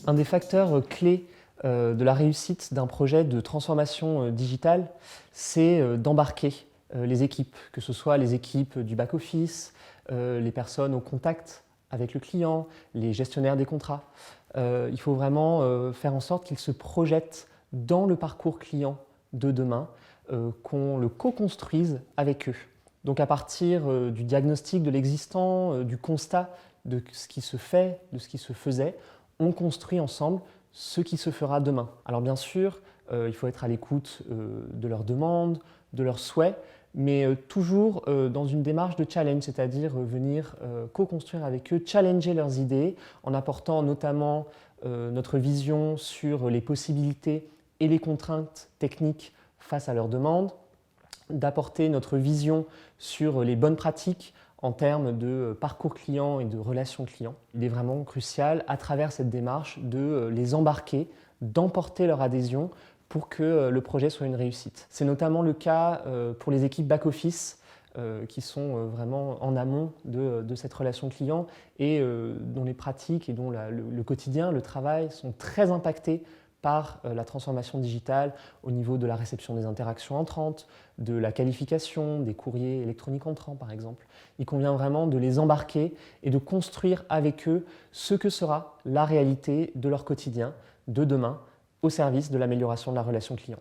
Un des facteurs clés de la réussite d'un projet de transformation digitale, c'est d'embarquer les équipes, que ce soit les équipes du back-office, les personnes au contact avec le client, les gestionnaires des contrats. Il faut vraiment faire en sorte qu'ils se projettent dans le parcours client de demain, qu'on le co-construise avec eux. Donc à partir du diagnostic de l'existant, du constat de ce qui se fait, de ce qui se faisait, on construit ensemble ce qui se fera demain. Alors bien sûr, il faut être à l'écoute de leurs demandes, de leurs souhaits, mais toujours dans une démarche de challenge, c'est-à-dire venir co-construire avec eux, challenger leurs idées, en apportant notamment notre vision sur les possibilités et les contraintes techniques face à leurs demandes, d'apporter notre vision sur les bonnes pratiques en termes de parcours client et de relations clients. Il est vraiment crucial, à travers cette démarche, de les embarquer, d'emporter leur adhésion pour que le projet soit une réussite. C'est notamment le cas pour les équipes back-office qui sont vraiment en amont de cette relation client et dont les pratiques et dont le quotidien, le travail sont très impactés par la transformation digitale au niveau de la réception des interactions entrantes, de la qualification des courriers électroniques entrants par exemple. Il convient vraiment de les embarquer et de construire avec eux ce que sera la réalité de leur quotidien de demain au service de l'amélioration de la relation client.